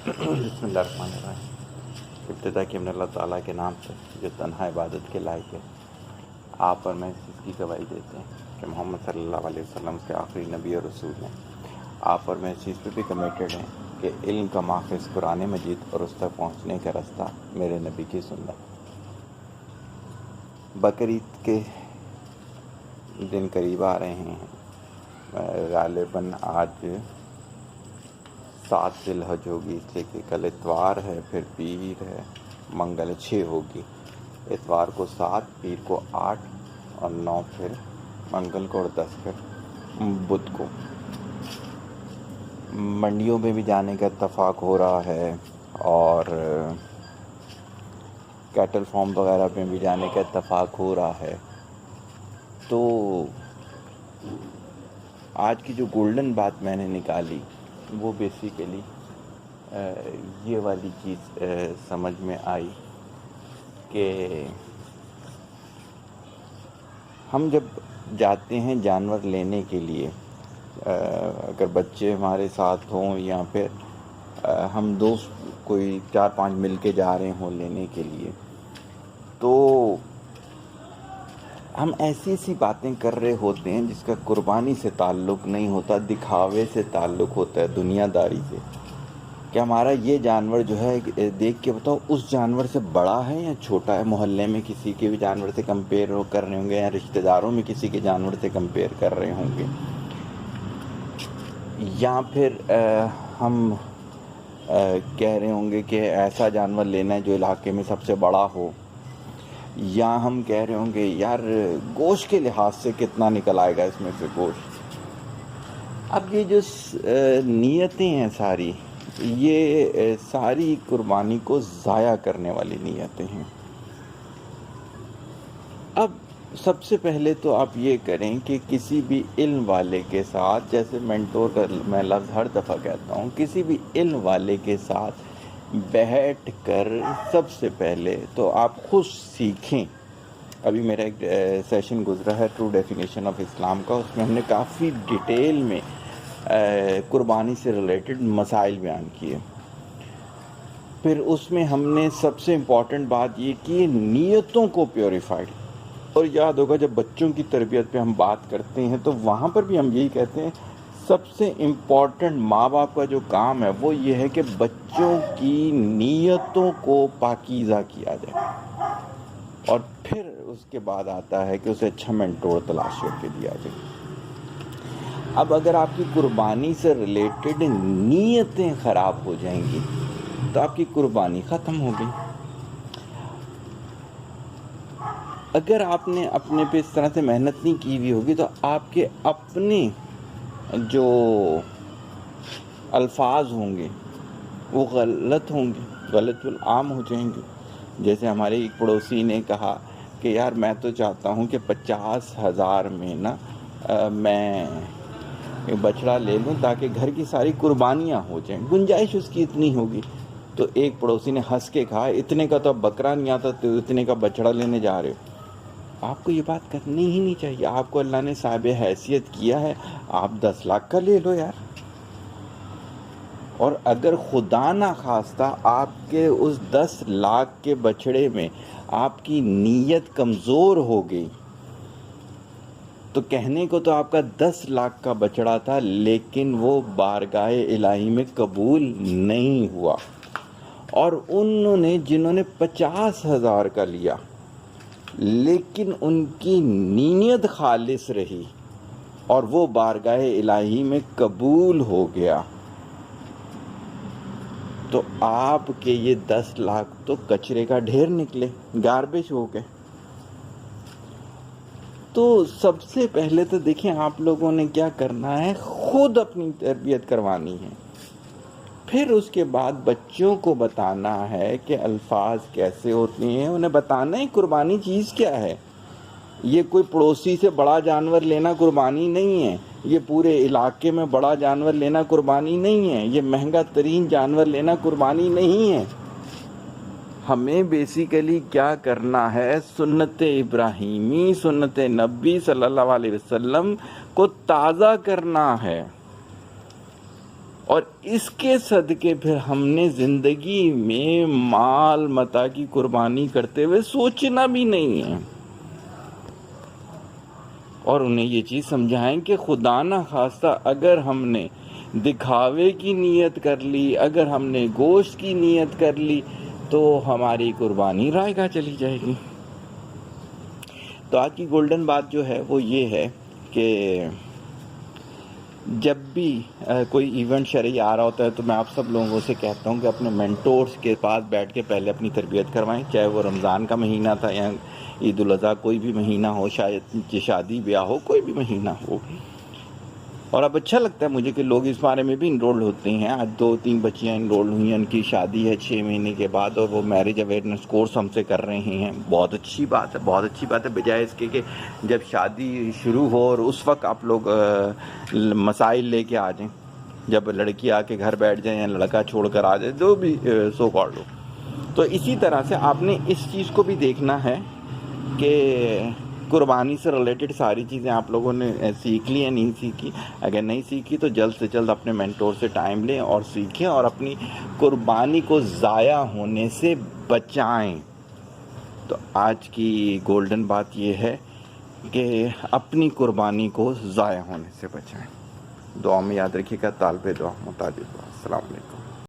بسم اللہ الرحمن الرحیم۔ ابتدا کی ہم نے اللہ تعالیٰ کے نام سے جو تنہا عبادت کے لائق ہے، آپ اور میں اس چیز کی گواہی دیتے ہیں کہ محمد صلی اللہ علیہ وسلم سے آخری نبی اور رسول ہیں۔ آپ اور میں اس چیز پہ بھی کمیٹڈ ہیں کہ علم کا ماخذ قرآن مجید اور اس تک پہنچنے کا رستہ میرے نبی کی سنت۔ بقرعید کے دن قریب آ رہے ہیں، غالباً آج 7 ذی الحج ہوگی، اس لیے کہ کل اتوار ہے، پھر پیر ہے، منگل 6 ہوگی۔ اتوار کو 7، پیر کو 8 اور 9 پھر منگل کو، اور 10 پھر بدھ کو۔ منڈیوں میں بھی جانے کا اتفاق ہو رہا ہے اور کیٹل فارم وغیرہ میں بھی جانے کا اتفاق ہو رہا ہے۔ تو آج کی جو گولڈن بات میں نے نکالی وہ بیسیکلی یہ والی چیز سمجھ میں آئی کہ ہم جب جاتے ہیں جانور لینے کے لیے، اگر بچے ہمارے ساتھ ہوں یا پھر ہم دوست کوئی 4-5 مل کے جا رہے ہوں لینے کے لیے، تو ہم ایسی ایسی باتیں کر رہے ہوتے ہیں جس کا قربانی سے تعلق نہیں ہوتا، دکھاوے سے تعلق ہوتا ہے، دنیا داری سے، کہ ہمارا یہ جانور جو ہے دیکھ کے بتاؤ اس جانور سے بڑا ہے یا چھوٹا ہے۔ محلے میں کسی کے بھی جانور سے کمپیئر کر رہے ہوں گے، یا رشتہ داروں میں کسی کے جانور سے کمپیئر کر رہے ہوں گے، یا پھر ہم کہہ رہے ہوں گے کہ ایسا جانور لینا ہے جو علاقے میں سب سے بڑا ہو، یا ہم کہہ رہے ہوں گے یار گوشت کے لحاظ سے کتنا نکل آئے گا اس میں سے گوشت۔ اب یہ جو نیتیں ہیں ساری، یہ ساری قربانی کو ضائع کرنے والی نیتیں ہیں۔ اب سب سے پہلے تو آپ یہ کریں کہ کسی بھی علم والے کے ساتھ، جیسے مینٹور کا میں لفظ ہر دفعہ کہتا ہوں، کسی بھی علم والے کے ساتھ بیٹھ کر سب سے پہلے تو آپ خود سیکھیں۔ ابھی میرا ایک سیشن گزرا ہے ٹرو ڈیفینیشن آف اسلام کا، اس میں ہم نے کافی ڈیٹیل میں قربانی سے ریلیٹڈ مسائل بیان کیے۔ پھر اس میں ہم نے سب سے امپورٹنٹ بات یہ کی نیتوں کو پیوریفائڈ۔ اور یاد ہوگا جب بچوں کی تربیت پہ ہم بات کرتے ہیں تو وہاں پر بھی ہم یہی کہتے ہیں سب سے امپورٹنٹ ماں باپ کا جو کام ہے وہ یہ ہے کہ بچوں کی نیتوں کو پاکیزہ کیا جائے، اور پھر اس کے بعد آتا ہے کہ اسے اچھا مینٹور تلاش کر کے دیا جائے۔ اب اگر آپ کی قربانی سے ریلیٹڈ نیتیں خراب ہو جائیں گی تو آپ کی قربانی ختم ہو گئی۔ اگر آپ نے اپنے پہ اس طرح سے محنت نہیں کی ہوئی ہوگی تو آپ کے اپنے جو الفاظ ہوں گے وہ غلط ہوں گے، غلط العام ہو جائیں گے۔ جیسے ہمارے ایک پڑوسی نے کہا کہ یار میں تو چاہتا ہوں کہ 50,000 میں نا میں بچڑا لے لوں تاکہ گھر کی ساری قربانیاں ہو جائیں، گنجائش اس کی اتنی ہوگی۔ تو ایک پڑوسی نے ہنس کے کہا اتنے کا تو اب بکرا نہیں آتا، تو اتنے کا بچڑا لینے جا رہے ہو۔ آپ کو یہ بات کرنی ہی نہیں چاہیے، آپ کو اللہ نے صاحب حیثیت کیا ہے، آپ 10 لاکھ کا لے لو یار۔ اور اگر خدا نہ خواستہ آپ کے اس 10 لاکھ کے بچڑے میں آپ کی نیت کمزور ہو گئی تو کہنے کو تو آپ کا 10 لاکھ کا بچڑا تھا لیکن وہ بارگاہ الہی میں قبول نہیں ہوا۔ اور انہوں نے جنہوں نے 50,000 کا لیا لیکن ان کی نیت خالص رہی اور وہ بارگاہ الہی میں قبول ہو گیا، تو آپ کے یہ 10 لاکھ تو کچرے کا ڈھیر نکلے، گاربیج ہو گئے۔ تو سب سے پہلے تو دیکھیں آپ لوگوں نے کیا کرنا ہے، خود اپنی تربیت کروانی ہے۔ پھر اس کے بعد بچوں کو بتانا ہے کہ الفاظ کیسے ہوتے ہیں، انہیں بتانا ہے قربانی چیز کیا ہے۔ یہ کوئی پڑوسی سے بڑا جانور لینا قربانی نہیں ہے، یہ پورے علاقے میں بڑا جانور لینا قربانی نہیں ہے، یہ مہنگا ترین جانور لینا قربانی نہیں ہے۔ ہمیں بیسیکلی کیا کرنا ہے، سنت ابراہیمی، سنت نبی صلی اللہ علیہ وسلم کو تازہ کرنا ہے، اور اس کے صدقے پھر ہم نے زندگی میں مال متاع کی قربانی کرتے ہوئے سوچنا بھی نہیں ہے، اور انہیں یہ چیز سمجھائیں کہ خدا نہ خواستہ اگر ہم نے دکھاوے کی نیت کر لی، اگر ہم نے گوشت کی نیت کر لی، تو ہماری قربانی رائے گاہ چلی جائے گی۔ تو آج کی گولڈن بات جو ہے وہ یہ ہے کہ جب بھی کوئی ایونٹ شرعی آ رہا ہوتا ہے تو میں آپ سب لوگوں سے کہتا ہوں کہ اپنے مینٹورز کے پاس بیٹھ کے پہلے اپنی تربیت کروائیں، چاہے وہ رمضان کا مہینہ تھا یا عید الاضحیٰ، کوئی بھی مہینہ ہو، شاید شادی بیاہ ہو، کوئی بھی مہینہ ہو۔ اور اب اچھا لگتا ہے مجھے کہ لوگ اس بارے میں بھی انرول ہوتے ہیں۔ آج 2-3 بچیاں انرول ہوئی ہیں، ان کی شادی ہے 6 مہینے کے بعد، اور وہ میرج اویئرنیس کورس ہم سے کر رہے ہیں۔ بہت اچھی بات ہے، بہت اچھی بات ہے، بجائے اس کے کہ جب شادی شروع ہو اور اس وقت آپ لوگ مسائل لے کے آ جائیں، جب لڑکی آ کے گھر بیٹھ جائیں یا لڑکا چھوڑ کر آ جائے، جو بھی سو کالڈ ہو۔ تو اسی طرح سے آپ نے اس چیز کو بھی دیکھنا ہے کہ قربانی سے ریلیٹڈ ساری چیزیں آپ لوگوں نے سیکھ لی یا نہیں سیکھی۔ اگر نہیں سیکھی تو جلد سے جلد اپنے مینٹور سے ٹائم لیں اور سیکھیں، اور اپنی قربانی کو ضائع ہونے سے بچائیں۔ تو آج کی گولڈن بات یہ ہے کہ اپنی قربانی کو ضائع ہونے سے بچائیں۔ دعا میں یاد رکھیے گا، طالب دعا محتاج دعا۔ السلام علیکم۔